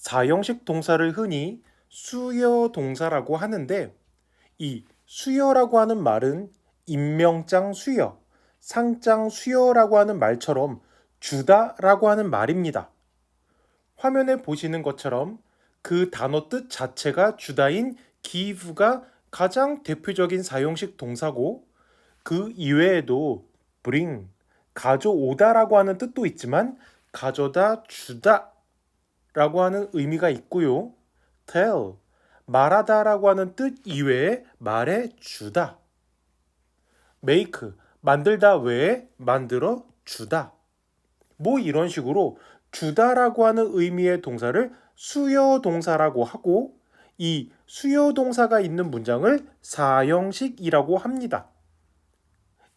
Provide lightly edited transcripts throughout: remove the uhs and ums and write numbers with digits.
사형식 동사를 흔히 수여 동사라고 하는데 이 수여라고 하는 말은 임명장 수여, 상장 수여라고 하는 말처럼 주다라고 하는 말입니다. 화면에 보시는 것처럼 그 단어 뜻 자체가 주다인 give가 가장 대표적인 사용식 동사고 그 이외에도 bring, 가져오다라고 하는 뜻도 있지만 가져다 주다 라고 하는 의미가 있고요. tell, 말하다라고 하는 뜻 이외에 말해 주다. make, 만들다 외에 만들어 주다. 뭐 이런 식으로 주다라고 하는 의미의 동사를 수여 동사라고 하고 이 수여 동사가 있는 문장을 사형식이라고 합니다.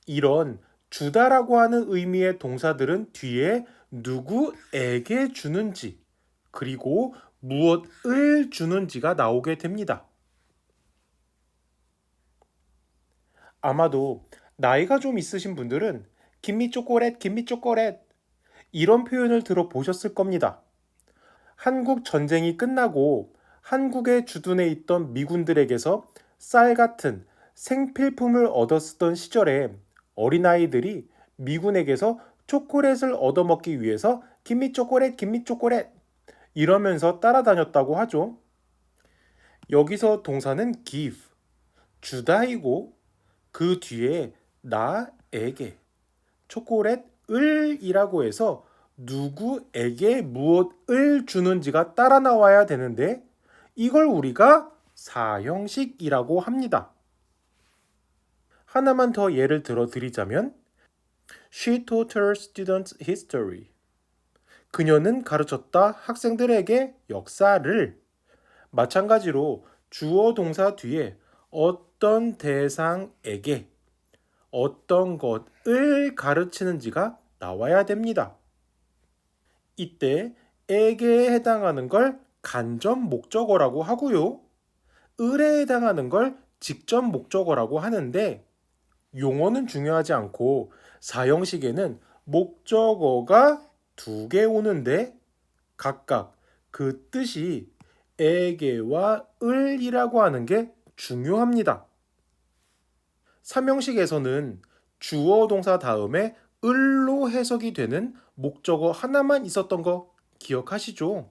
이런 주다라고 하는 의미의 동사들은 뒤에 누구에게 주는지 그리고 무엇을 주는지가 나오게 됩니다. 아마도 나이가 좀 있으신 분들은 김미 초콜릿, 김미 초콜릿 이런 표현을 들어보셨을 겁니다. 한국 전쟁이 끝나고 한국에 주둔해 있던 미군들에게서 쌀 같은 생필품을 얻어쓰던 시절에 어린아이들이 미군에게서 초콜릿을 얻어먹기 위해서 김미 초콜릿, 김미 초콜릿 이러면서 따라다녔다고 하죠. 여기서 동사는 give, 주다이고 그 뒤에 나에게 초콜릿을 이라고 해서 누구에게 무엇을 주는지가 따라 나와야 되는데 이걸 우리가 사형식이라고 합니다. 하나만 더 예를 들어 드리자면 She taught her students history. 그녀는 가르쳤다 학생들에게 역사를. 마찬가지로 주어 동사 뒤에 어떤 대상에게 어떤 것을 가르치는지가 나와야 됩니다. 이때 에게에 해당하는 걸 간접 목적어라고 하고요. 을에 해당하는 걸 직접 목적어라고 하는데 용어는 중요하지 않고 사형식에는 목적어가 2개 오는데 각각 그 뜻이 에게와 을이라고 하는 게 중요합니다. 삼형식에서는 주어 동사 다음에 을로 해석이 되는 목적어 하나만 있었던 거 기억하시죠?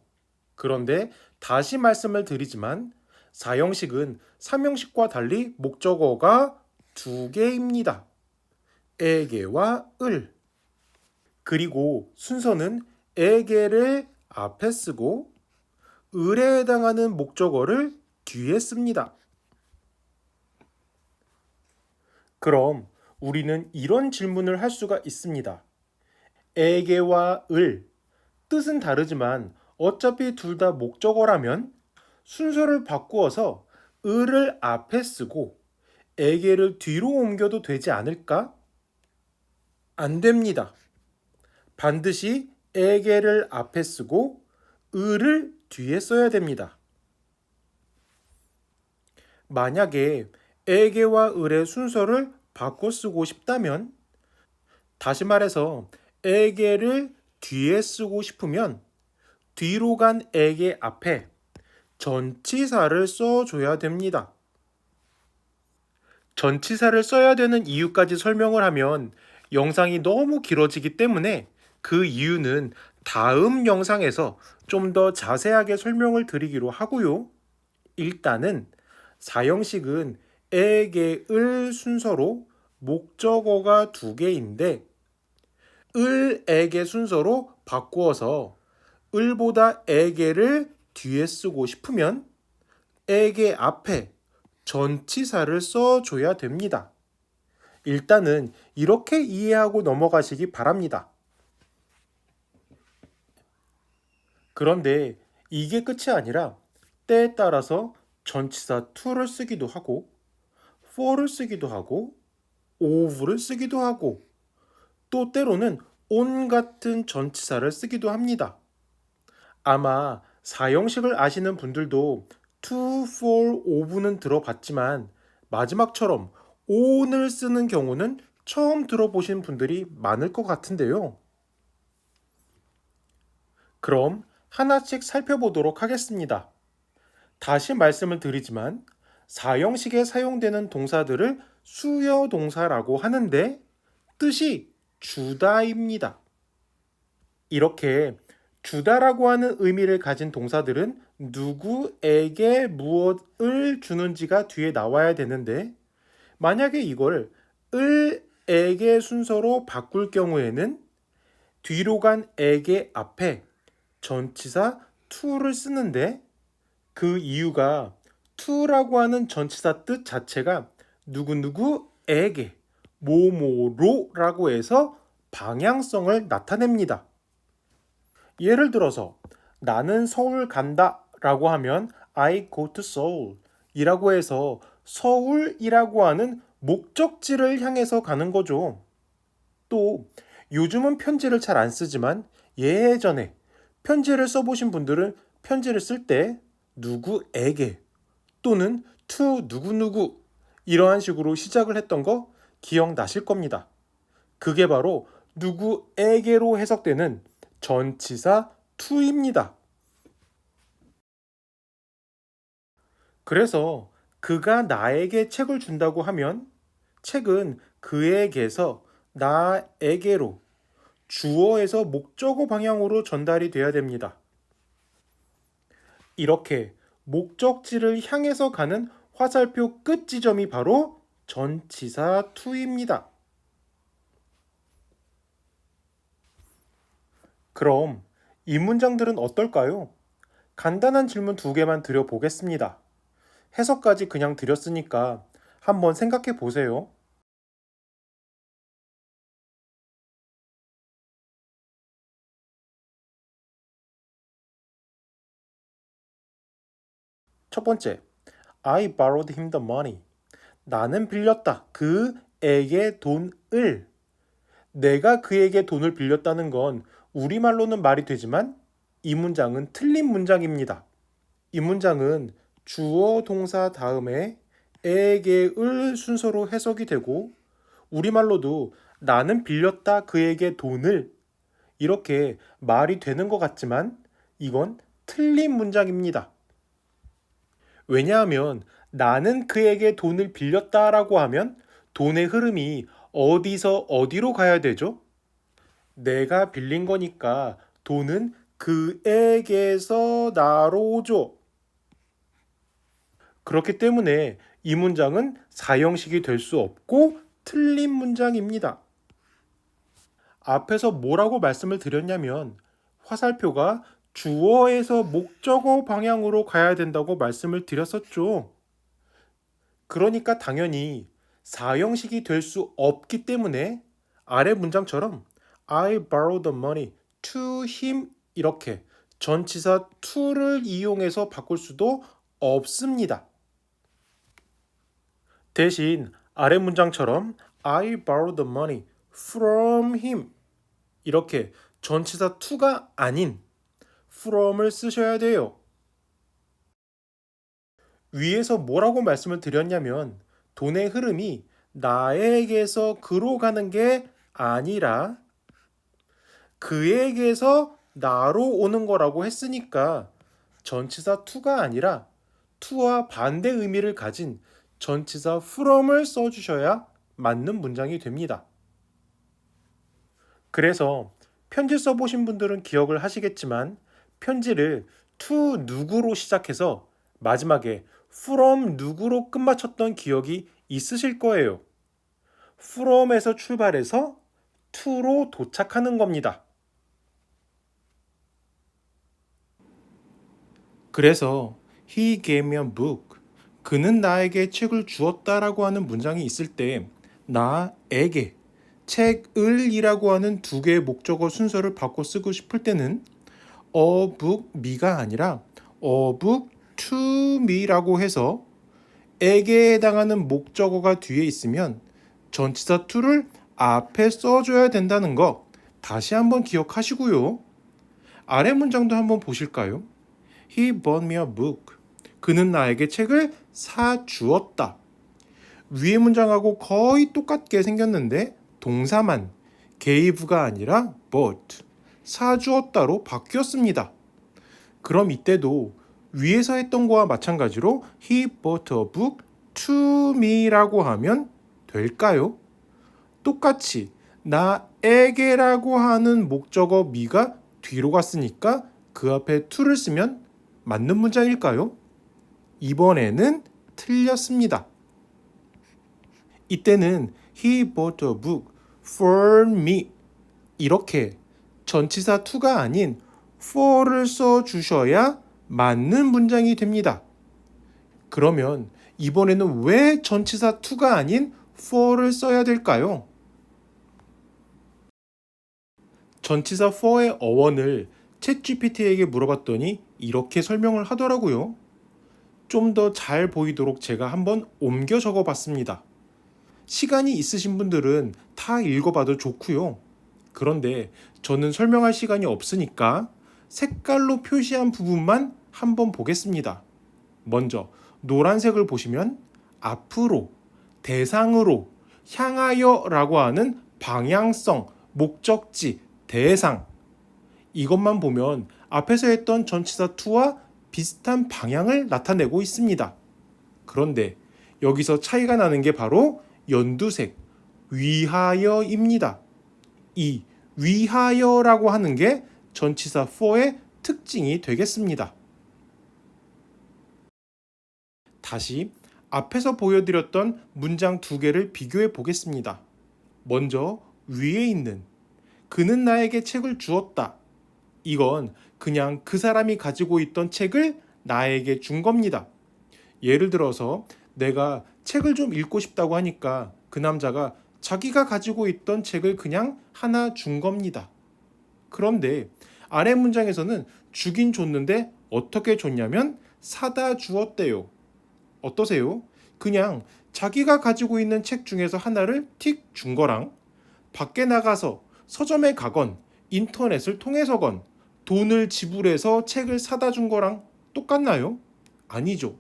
그런데 다시 말씀을 드리지만 사형식은 삼형식과 달리 목적어가 2개입니다. 에게와 을. 그리고 순서는 에게를 앞에 쓰고 을에 해당하는 목적어를 뒤에 씁니다. 그럼 우리는 이런 질문을 할 수가 있습니다. 에게와 을, 뜻은 다르지만 어차피 둘 다 목적어라면 순서를 바꾸어서 을을 앞에 쓰고 에게를 뒤로 옮겨도 되지 않을까? 안 됩니다. 반드시 에게를 앞에 쓰고 을을 뒤에 써야 됩니다. 만약에 에게와 을의 순서를 바꿔 쓰고 싶다면 다시 말해서 에게를 뒤에 쓰고 싶으면 뒤로 간 에게 앞에 전치사를 써줘야 됩니다. 전치사를 써야 되는 이유까지 설명을 하면 영상이 너무 길어지기 때문에 그 이유는 다음 영상에서 좀 더 자세하게 설명을 드리기로 하고요. 일단은 사형식은 에게, 을 순서로 목적어가 2개인데 을에게 순서로 바꾸어서 을보다 에게를 뒤에 쓰고 싶으면 에게 앞에 전치사를 써줘야 됩니다. 일단은 이렇게 이해하고 넘어가시기 바랍니다. 그런데 이게 끝이 아니라 때에 따라서 전치사 to를 쓰기도 하고 for를 쓰기도 하고 of를 쓰기도 하고 또 때로는 on 같은 전치사를 쓰기도 합니다. 아마 사형식을 아시는 분들도 to, for, of는 들어봤지만 마지막처럼 on을 쓰는 경우는 처음 들어보신 분들이 많을 것 같은데요. 그럼 하나씩 살펴보도록 하겠습니다. 다시 말씀을 드리지만 사형식에 사용되는 동사들을 수요 동사라고 하는데 뜻이 주다입니다. 이렇게 주다라고 하는 의미를 가진 동사들은 누구에게 무엇을 주는지가 뒤에 나와야 되는데 만약에 이걸 을에게 순서로 바꿀 경우에는 뒤로 간 에게 앞에 전치사 to를 쓰는데 그 이유가 to라고 하는 전치사 뜻 자체가 누구누구에게 뭐뭐로라고 해서 방향성을 나타냅니다. 예를 들어서 나는 서울 간다 라고 하면 I go to Seoul 이라고 해서 서울이라고 하는 목적지를 향해서 가는 거죠. 또 요즘은 편지를 잘 안 쓰지만 예전에 편지를 써보신 분들은 편지를 쓸 때 누구에게 또는 to 누구누구 이러한 식으로 시작을 했던 거 기억나실 겁니다. 그게 바로 누구에게로 해석되는 전치사 to입니다. 그래서 그가 나에게 책을 준다고 하면 책은 그에게서 나에게로 주어에서 목적어 방향으로 전달이 돼야 됩니다. 이렇게 목적지를 향해서 가는 화살표 끝 지점이 바로 전치사 to입니다. 그럼 이 문장들은 어떨까요? 간단한 질문 두 개만 드려보겠습니다. 해석까지 그냥 드렸으니까 한번 생각해 보세요. 첫 번째, I borrowed him the money. 나는 빌렸다. 그에게 돈을. 내가 그에게 돈을 빌렸다는 건 우리말로는 말이 되지만 이 문장은 틀린 문장입니다. 이 문장은 주어 동사 다음에 에게을 순서로 해석이 되고 우리말로도 나는 빌렸다 그에게 돈을 이렇게 말이 되는 것 같지만 이건 틀린 문장입니다. 왜냐하면 나는 그에게 돈을 빌렸다라고 하면 돈의 흐름이 어디서 어디로 가야 되죠? 내가 빌린 거니까 돈은 그에게서 나로 줘. 그렇기 때문에 이 문장은 사형식이 될 수 없고 틀린 문장입니다. 앞에서 뭐라고 말씀을 드렸냐면 화살표가 주어에서 목적어 방향으로 가야 된다고 말씀을 드렸었죠. 그러니까 당연히 사형식이 될 수 없기 때문에 아래 문장처럼 I borrowed the money to him 이렇게 전치사 to를 이용해서 바꿀 수도 없습니다. 대신 아래 문장처럼 I borrowed the money from him 이렇게 전치사 to가 아닌 from을 쓰셔야 돼요. 위에서 뭐라고 말씀을 드렸냐면 돈의 흐름이 나에게서 그로 가는 게 아니라 그에게서 나로 오는 거라고 했으니까 전치사 to가 아니라 to와 반대 의미를 가진 전치사 from을 써주셔야 맞는 문장이 됩니다. 그래서 편지 써보신 분들은 기억을 하시겠지만 편지를 to 누구로 시작해서 마지막에 from 누구로 끝마쳤던 기억이 있으실 거예요. from에서 출발해서 to로 도착하는 겁니다. 그래서 he gave me a book. 그는 나에게 책을 주었다라고 하는 문장이 있을 때 나에게 책을이라고 하는 두 개의 목적어 순서를 바꿔 쓰고 싶을 때는 a book me가 아니라 a book to me라고 해서 에게에 해당하는 목적어가 뒤에 있으면 전치사 to를 앞에 써줘야 된다는 거 다시 한번 기억하시고요. 아래 문장도 한번 보실까요? He bought me a book. 그는 나에게 책을 사주었다. 위의 문장하고 거의 똑같게 생겼는데 동사만 gave가 아니라 bought, 사주었다로 바뀌었습니다. 그럼 이때도 위에서 했던 거와 마찬가지로 He bought a book to me라고 하면 될까요? 똑같이 나에게라고 하는 목적어 me가 뒤로 갔으니까 그 앞에 to를 쓰면 맞는 문장일까요? 이번에는 틀렸습니다. 이때는 He bought a book for me 이렇게 전치사 to가 아닌 for를 써주셔야 맞는 문장이 됩니다. 그러면 이번에는 왜 전치사 to가 아닌 for를 써야 될까요? 전치사 for의 어원을 챗GPT에게 물어봤더니 이렇게 설명을 하더라고요. 좀 더 잘 보이도록 제가 한번 옮겨 적어봤습니다. 시간이 있으신 분들은 다 읽어봐도 좋고요. 그런데 저는 설명할 시간이 없으니까 색깔로 표시한 부분만 한번 보겠습니다. 먼저 노란색을 보시면 앞으로, 대상으로, 향하여라고 하는 방향성, 목적지, 대상 이것만 보면 앞에서 했던 전치사 to와 비슷한 방향을 나타내고 있습니다. 그런데 여기서 차이가 나는 게 바로 연두색, 위하여입니다. 이 위하여라고 하는 게 전치사 for의 특징이 되겠습니다. 다시 앞에서 보여드렸던 문장 두 개를 비교해 보겠습니다. 먼저 위에 있는 그는 나에게 책을 주었다. 이건 그냥 그 사람이 가지고 있던 책을 나에게 준 겁니다. 예를 들어서 내가 책을 좀 읽고 싶다고 하니까 그 남자가 자기가 가지고 있던 책을 그냥 하나 준 겁니다. 그런데 아래 문장에서는 주긴 줬는데 어떻게 줬냐면 사다 주었대요. 어떠세요? 그냥 자기가 가지고 있는 책 중에서 하나를 틱 준 거랑 밖에 나가서 서점에 가건 인터넷을 통해서건 돈을 지불해서 책을 사다 준 거랑 똑같나요? 아니죠.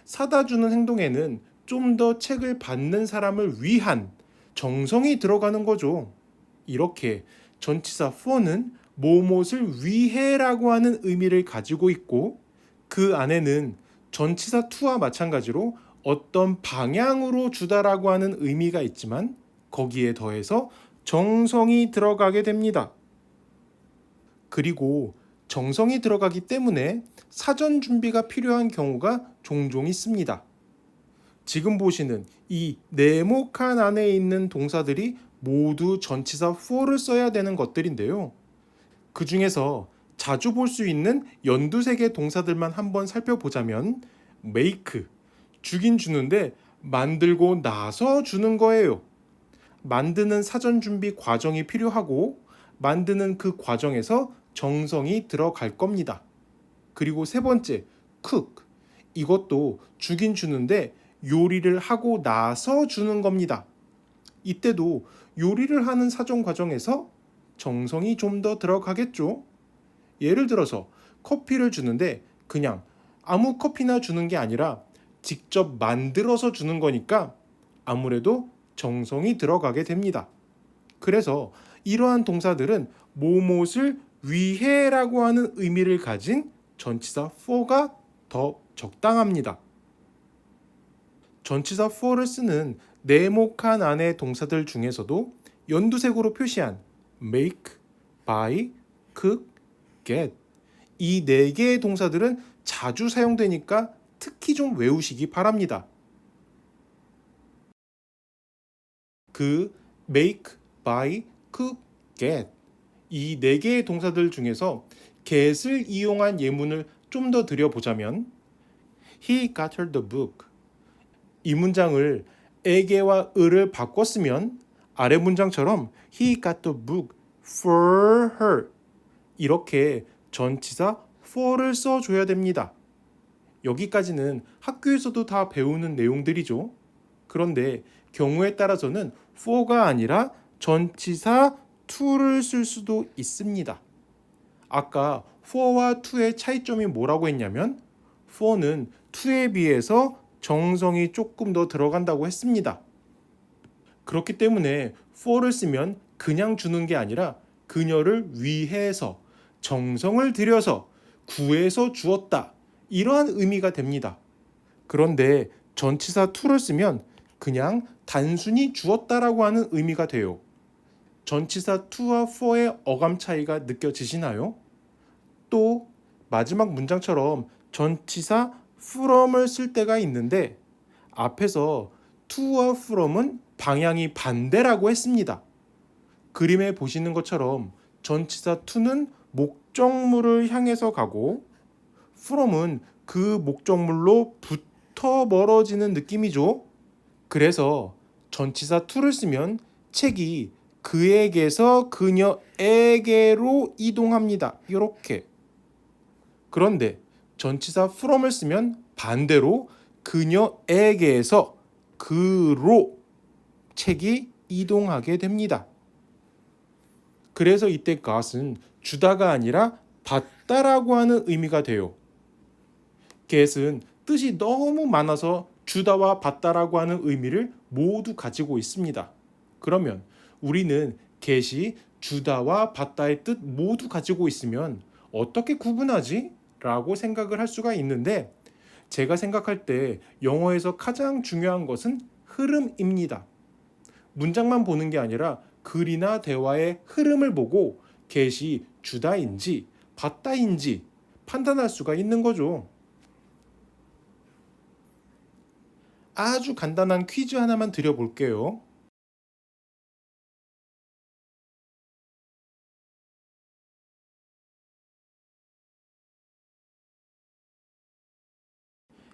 사다 주는 행동에는 좀 더 책을 받는 사람을 위한 정성이 들어가는 거죠. 이렇게 전치사 for는 뭐뭇을 위해라고 하는 의미를 가지고 있고 그 안에는 전치사 to와 마찬가지로 어떤 방향으로 주다라고 하는 의미가 있지만 거기에 더해서 정성이 들어가게 됩니다. 그리고 정성이 들어가기 때문에 사전 준비가 필요한 경우가 종종 있습니다. 지금 보시는 이 네모칸 안에 있는 동사들이 모두 전치사 for를 써야 되는 것들인데요. 그 중에서 자주 볼 수 있는 연두색의 동사들만 한번 살펴보자면 make, 주긴 주는데 만들고 나서 주는 거예요. 만드는 사전 준비 과정이 필요하고 만드는 그 과정에서 정성이 들어갈 겁니다. 그리고 세 번째, cook. 이것도 주긴 주는데 요리를 하고 나서 주는 겁니다. 이때도 요리를 하는 사전 과정에서 정성이 좀 더 들어가겠죠. 예를 들어서 커피를 주는데 그냥 아무 커피나 주는 게 아니라 직접 만들어서 주는 거니까 아무래도 정성이 들어가게 됩니다. 그래서 이러한 동사들은 뭐뭇을 위해라고 하는 의미를 가진 전치사 for가 더 적당합니다. 전치사 for를 쓰는 네모칸 안의 동사들 중에서도 연두색으로 표시한 make, buy, cook, get 이 네 개의 동사들은 자주 사용되니까 특히 좀 외우시기 바랍니다. 그 make, buy, cook, get 이 네 개의 동사들 중에서 get을 이용한 예문을 좀 더 들여보자면 He got her the book 이 문장을 에게와 을을 바꿨으면 아래 문장처럼 He got the book for her 이렇게 전치사 for를 써줘야 됩니다. 여기까지는 학교에서도 다 배우는 내용들이죠. 그런데 경우에 따라서는 for가 아니라 전치사 to를 쓸 수도 있습니다. 아까 for와 to의 차이점이 뭐라고 했냐면 for는 to에 비해서 정성이 조금 더 들어간다고 했습니다. 그렇기 때문에 for를 쓰면 그냥 주는 게 아니라 그녀를 위해서 정성을 들여서 구해서 주었다. 이러한 의미가 됩니다. 그런데 전치사 to를 쓰면 그냥 단순히 주었다라고 하는 의미가 돼요. 전치사 to와 for의 어감 차이가 느껴지시나요? 또 마지막 문장처럼 전치사 from을 쓸 때가 있는데 앞에서 to와 from은 방향이 반대라고 했습니다. 그림에 보시는 것처럼 전치사 to는 목적물을 향해서 가고 from은 그 목적물로 붙어 멀어지는 느낌이죠. 그래서 전치사 to를 쓰면 책이 그에게서 그녀에게로 이동합니다. 이렇게. 그런데 전치사 from을 쓰면 반대로 그녀에게서 그로 책이 이동하게 됩니다. 그래서 이때 get은 주다가 아니라 받다라고 하는 의미가 돼요. get은 뜻이 너무 많아서 주다와 받다라고 하는 의미를 모두 가지고 있습니다. 그러면 우리는 get이 주다와 받다의 뜻 모두 가지고 있으면 어떻게 구분하지? 라고 생각을 할 수가 있는데 제가 생각할 때 영어에서 가장 중요한 것은 흐름입니다. 문장만 보는 게 아니라 글이나 대화의 흐름을 보고 get이 주다인지 받다인지 판단할 수가 있는 거죠. 아주 간단한 퀴즈 하나만 드려볼게요.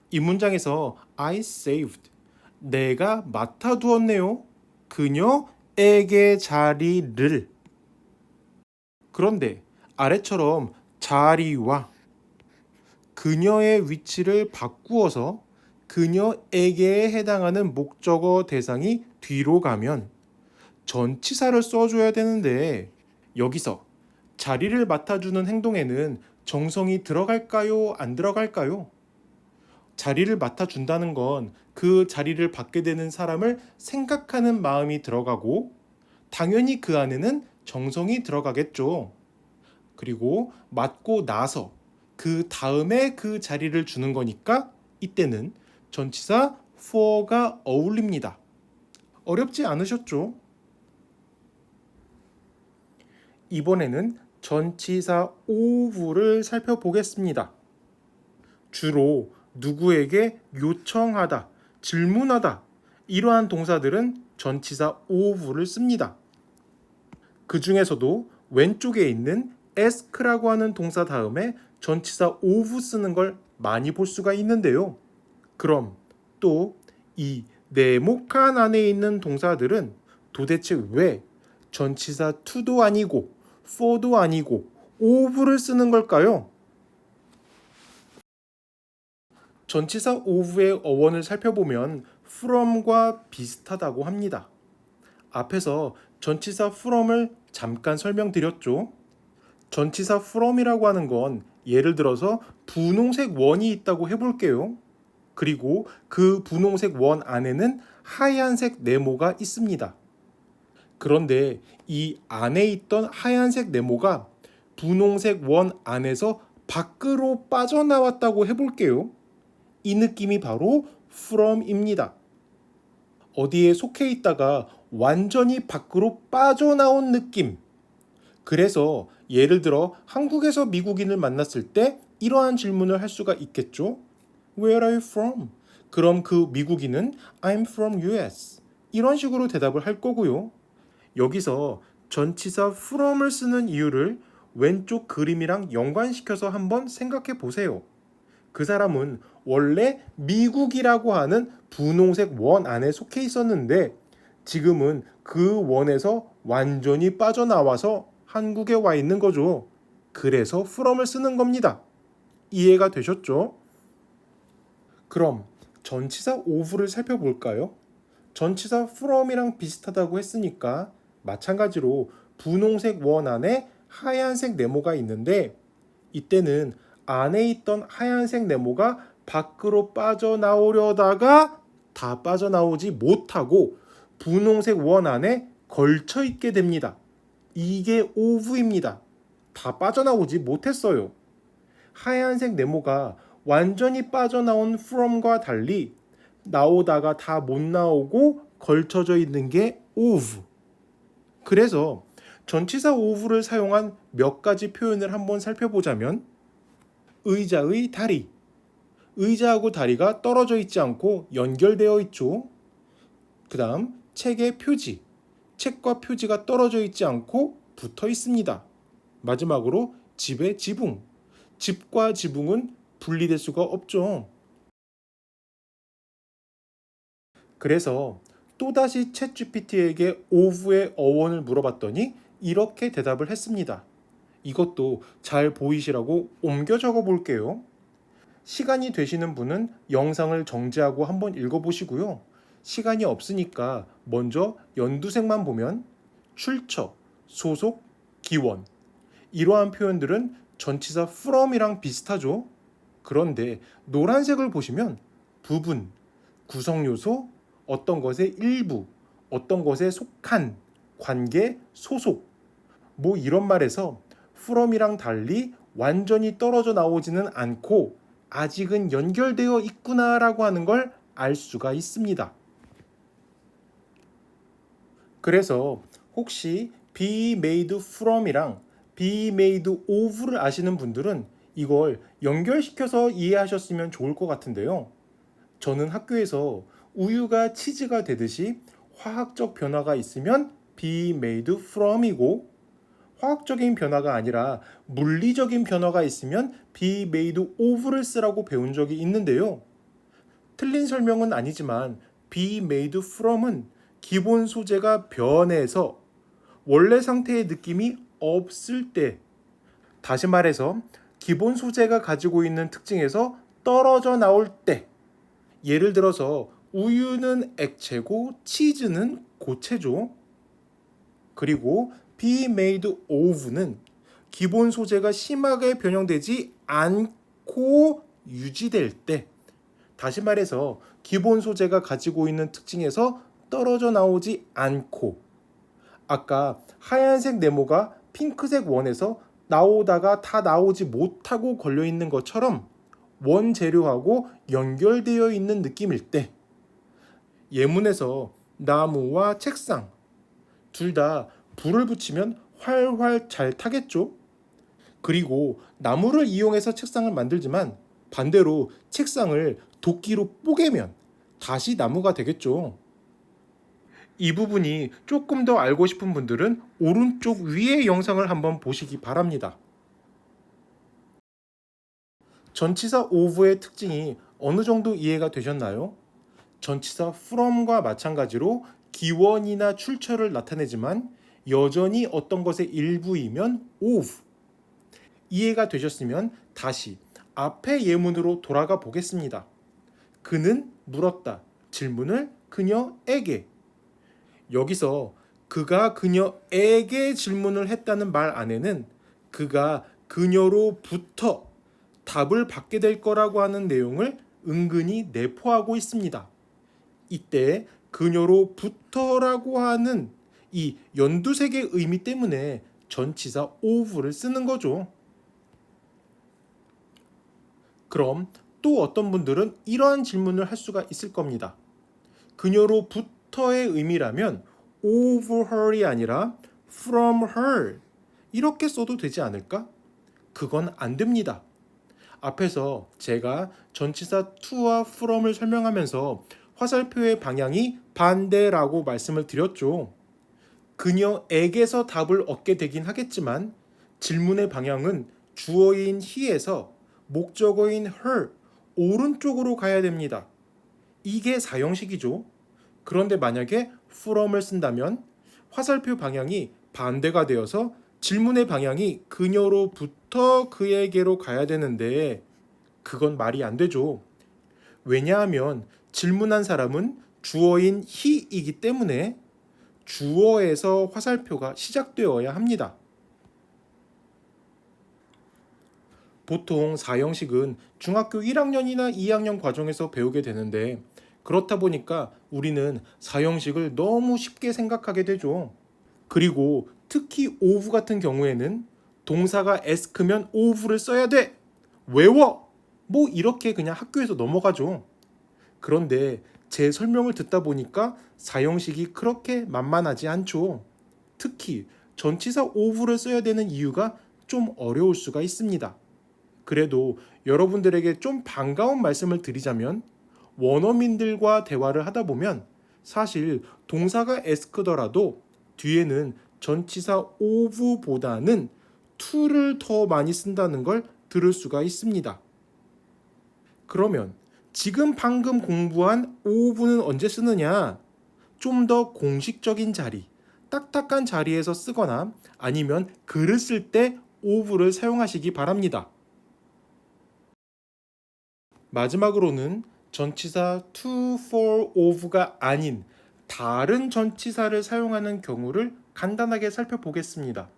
이 문장에서 I saved, 내가 맡아두었네요. 그녀에게 자리를. 그런데 아래처럼 자리와 그녀의 위치를 바꾸어서 그녀에게에 해당하는 목적어 대상이 뒤로 가면 전치사를 써줘야 되는데 여기서 자리를 맡아주는 행동에는 정성이 들어갈까요? 안 들어갈까요? 자리를 맡아준다는 건 그 자리를 받게 되는 사람을 생각하는 마음이 들어가고 당연히 그 안에는 정성이 들어가겠죠. 그리고 맡고 나서 그 다음에 그 자리를 주는 거니까 이때는 전치사 for가 어울립니다. 어렵지 않으셨죠? 이번에는 전치사 of를 살펴보겠습니다. 주로 누구에게 요청하다, 질문하다 이러한 동사들은 전치사 of를 씁니다. 그 중에서도 왼쪽에 있는 ask라고 하는 동사 다음에 전치사 of 쓰는 걸 많이 볼 수가 있는데요. 그럼 또 이 네모칸 안에 있는 동사들은 도대체 왜 전치사 to도 아니고 for도 아니고 of를 쓰는 걸까요? 전치사 of의 어원을 살펴보면 from과 비슷하다고 합니다. 앞에서 전치사 from을 잠깐 설명드렸죠. 전치사 from이라고 하는 건 예를 들어서 분홍색 원이 있다고 해볼게요. 그리고 그 분홍색 원 안에는 하얀색 네모가 있습니다. 그런데 이 안에 있던 하얀색 네모가 분홍색 원 안에서 밖으로 빠져나왔다고 해볼게요. 이 느낌이 바로 from입니다. 어디에 속해 있다가 완전히 밖으로 빠져나온 느낌. 그래서 예를 들어 한국에서 미국인을 만났을 때 이러한 질문을 할 수가 있겠죠. Where are you from? 그럼 그 미국인은 I'm from US. 이런 식으로 대답을 할 거고요. 여기서 전치사 from을 쓰는 이유를 왼쪽 그림이랑 연관시켜서 한번 생각해 보세요. 그 사람은 원래 미국이라고 하는 분홍색 원 안에 속해 있었는데 지금은 그 원에서 완전히 빠져나와서 한국에 와 있는 거죠. 그래서 from을 쓰는 겁니다. 이해가 되셨죠? 그럼 전치사 of를 살펴볼까요? 전치사 from이랑 비슷하다고 했으니까 마찬가지로 분홍색 원 안에 하얀색 네모가 있는데 이때는 안에 있던 하얀색 네모가 밖으로 빠져나오려다가 다 빠져나오지 못하고 분홍색 원 안에 걸쳐 있게 됩니다. 이게 of입니다. 다 빠져나오지 못했어요. 하얀색 네모가 완전히 빠져나온 from과 달리 나오다가 다 못 나오고 걸쳐져 있는 게 of. 그래서 전치사 of를 사용한 몇 가지 표현을 한번 살펴보자면 의자의 다리. 의자하고 다리가 떨어져 있지 않고 연결되어 있죠. 그 다음 책의 표지. 책과 표지가 떨어져 있지 않고 붙어 있습니다. 마지막으로 집의 지붕. 집과 지붕은 분리될 수가 없죠. 그래서 또다시 챗GPT에게 of의 어원을 물어봤더니 이렇게 대답을 했습니다. 이것도 잘 보이시라고 옮겨 적어 볼게요. 시간이 되시는 분은 영상을 정지하고 한번 읽어보시고요. 시간이 없으니까 먼저 연두색만 보면 출처, 소속, 기원. 이러한 표현들은 전치사 from이랑 비슷하죠. 그런데 노란색을 보시면 부분, 구성 요소, 어떤 것의 일부, 어떤 것에 속한, 관계, 소속. 뭐 이런 말에서 from이랑 달리 완전히 떨어져 나오지는 않고 아직은 연결되어 있구나라고 하는 걸 알 수가 있습니다. 그래서 혹시 be made from이랑 be made of를 아시는 분들은 이걸 연결시켜서 이해하셨으면 좋을 것 같은데요. 저는 학교에서 우유가 치즈가 되듯이 화학적 변화가 있으면 be made from이고 화학적인 변화가 아니라 물리적인 변화가 있으면 be made of를 쓰라고 배운 적이 있는데요. 틀린 설명은 아니지만 be made from은 기본 소재가 변해서 원래 상태의 느낌이 없을 때, 다시 말해서 기본 소재가 가지고 있는 특징에서 떨어져 나올 때, 예를 들어서 우유는 액체고 치즈는 고체죠. 그리고 be made of는 기본 소재가 심하게 변형되지 않고 유지될 때, 다시 말해서 기본 소재가 가지고 있는 특징에서 떨어져 나오지 않고 아까 하얀색 네모가 핑크색 원에서 나오다가 다 나오지 못하고 걸려 있는 것처럼 원재료하고 연결되어 있는 느낌일 때 예문에서 나무와 책상 둘 다 불을 붙이면 활활 잘 타겠죠? 그리고 나무를 이용해서 책상을 만들지만 반대로 책상을 도끼로 뽀개면 다시 나무가 되겠죠. 이 부분이 조금 더 알고 싶은 분들은 오른쪽 위의 영상을 한번 보시기 바랍니다. 전치사 of의 특징이 어느 정도 이해가 되셨나요? 전치사 from과 마찬가지로 기원이나 출처를 나타내지만 여전히 어떤 것의 일부이면 of. 이해가 되셨으면 다시 앞의 예문으로 돌아가 보겠습니다. 그는 물었다. 질문을 그녀에게. 여기서 그가 그녀에게 질문을 했다는 말 안에는 그가 그녀로부터 답을 받게 될 거라고 하는 내용을 은근히 내포하고 있습니다. 이때 그녀로부터라고 하는 이 연두색의 의미 때문에 전치사 of를 쓰는 거죠. 그럼 또 어떤 분들은 이러한 질문을 할 수가 있을 겁니다. 그녀로부터의 의미라면 over her이 아니라 from her 이렇게 써도 되지 않을까? 그건 안 됩니다. 앞에서 제가 전치사 to와 from을 설명하면서 화살표의 방향이 반대라고 말씀을 드렸죠. 그녀에게서 답을 얻게 되긴 하겠지만 질문의 방향은 주어인 he에서 목적어인 her 오른쪽으로 가야 됩니다. 이게 사형식이죠. 그런데 만약에 from을 쓴다면 화살표 방향이 반대가 되어서 질문의 방향이 그녀로부터 그에게로 가야 되는데 그건 말이 안 되죠. 왜냐하면 질문한 사람은 주어인 he이기 때문에 주어에서 화살표가 시작되어야 합니다. 보통 사형식은 중학교 1학년이나 2학년 과정에서 배우게 되는데 그렇다 보니까 우리는 사형식을 너무 쉽게 생각하게 되죠. 그리고 특히 of 같은 경우에는 동사가 ask면 of를 써야 돼. 외워! 뭐 이렇게 그냥 학교에서 넘어가죠. 그런데 제 설명을 듣다 보니까 사형식이 그렇게 만만하지 않죠. 특히 전치사 of를 써야 되는 이유가 좀 어려울 수가 있습니다. 그래도 여러분들에게 좀 반가운 말씀을 드리자면 원어민들과 대화를 하다 보면 사실 동사가 ask더라도 뒤에는 전치사 of보다는 to를 더 많이 쓴다는 걸 들을 수가 있습니다. 그러면 지금 방금 공부한 of는 언제 쓰느냐? 좀 더 공식적인 자리, 딱딱한 자리에서 쓰거나 아니면 글을 쓸 때 of를 사용하시기 바랍니다. 마지막으로는 전치사 to, for, of가 아닌 다른 전치사를 사용하는 경우를 간단하게 살펴보겠습니다.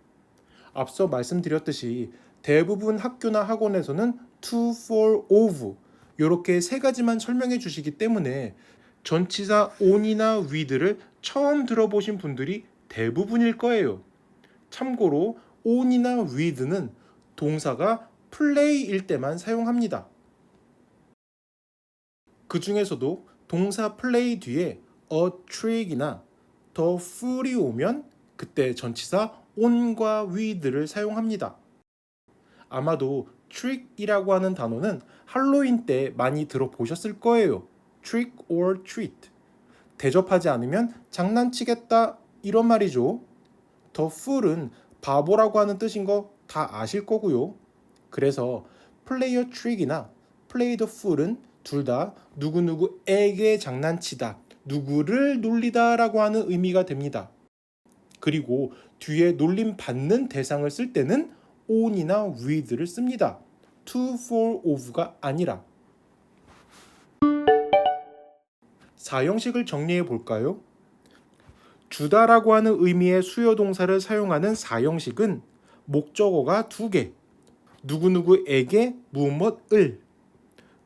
앞서 말씀드렸듯이 대부분 학교나 학원에서는 to, for, of 이렇게 세 가지만 설명해 주시기 때문에 전치사 on이나 with를 처음 들어보신 분들이 대부분일 거예요. 참고로 on이나 with는 동사가 play일 때만 사용합니다. 그 중에서도 동사 play 뒤에 a trick이나 the fool이 오면 그때 전치사 on과 with를 사용합니다. 아마도 trick이라고 하는 단어는 할로윈 때 많이 들어보셨을 거예요. trick or treat. 대접하지 않으면 장난치겠다 이런 말이죠. the fool은 바보라고 하는 뜻인 거 다 아실 거고요. 그래서 play a trick이나 play the fool은 둘 다 누구누구에게 장난치다, 누구를 놀리다 라고 하는 의미가 됩니다. 그리고 뒤에 놀림 받는 대상을 쓸 때는 on이나 with를 씁니다. to, for, of가 아니라. 사형식을 정리해 볼까요? 주다라고 하는 의미의 수요 동사를 사용하는 사형식은 목적어가 두 개, 누구누구에게 무엇을.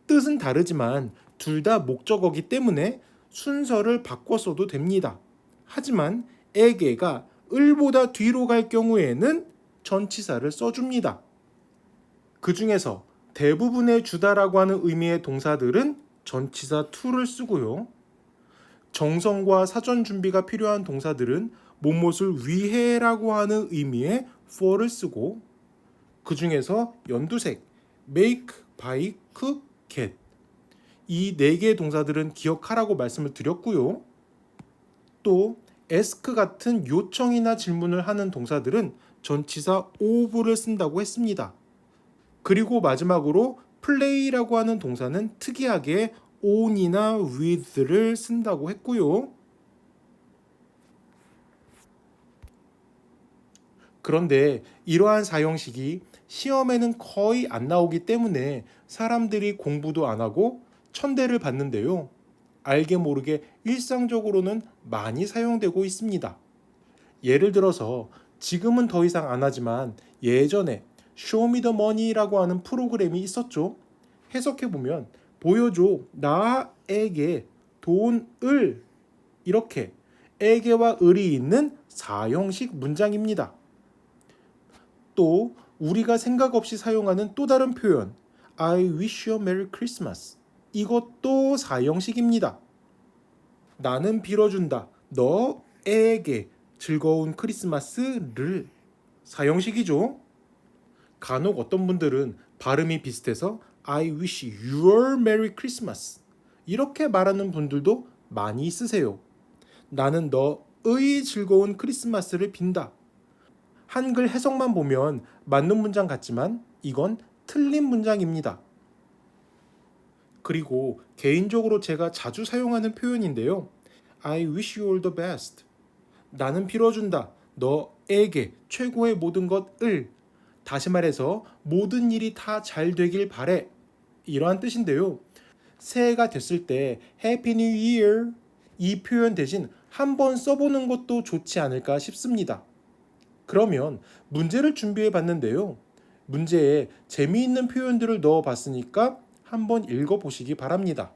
뜻은 다르지만 둘 다 목적어기 때문에 순서를 바꿔 써도 됩니다. 하지만 에게가 을보다 뒤로 갈 경우에는 전치사를 써줍니다. 그 중에서 대부분의 주다라고 하는 의미의 동사들은 전치사 to를 쓰고요. 정성과 사전 준비가 필요한 동사들은 무엇을 위해라고 하는 의미의 for를 쓰고 그 중에서 연두색 make, buy, cook, get 이 네 개의 동사들은 기억하라고 말씀을 드렸고요. 또 ask 같은 요청이나 질문을 하는 동사들은 전치사 of를 쓴다고 했습니다. 그리고 마지막으로 play라고 하는 동사는 특이하게 on이나 with를 쓴다고 했고요. 그런데 이러한 사형식이 시험에는 거의 안 나오기 때문에 사람들이 공부도 안 하고 천대를 받는데요. 알게 모르게 일상적으로는 많이 사용되고 있습니다. 예를 들어서 지금은 더 이상 안 하지만 예전에 쇼미더머니라고 하는 프로그램이 있었죠. 해석해보면 보여줘 나에게 돈을 이렇게 에게와 을이 있는 사형식 문장입니다. 또 우리가 생각 없이 사용하는 또 다른 표현 I wish you a Merry Christmas 이것도 사형식입니다. 나는 빌어준다 너에게 즐거운 크리스마스를 사형식이죠. 간혹 어떤 분들은 발음이 비슷해서 I wish your Merry Christmas 이렇게 말하는 분들도 많이 있으세요. 나는 너의 즐거운 크리스마스를 빈다. 한글 해석만 보면 맞는 문장 같지만 이건 틀린 문장입니다. 그리고 개인적으로 제가 자주 사용하는 표현인데요. I wish you all the best. 나는 빌어준다. 너에게 최고의 모든 것을. 다시 말해서 모든 일이 다 잘 되길 바래. 이러한 뜻인데요. 새해가 됐을 때 Happy New Year 이 표현 대신 한번 써보는 것도 좋지 않을까 싶습니다. 그러면 문제를 준비해 봤는데요. 문제에 재미있는 표현들을 넣어 봤으니까 한번 읽어 보시기 바랍니다.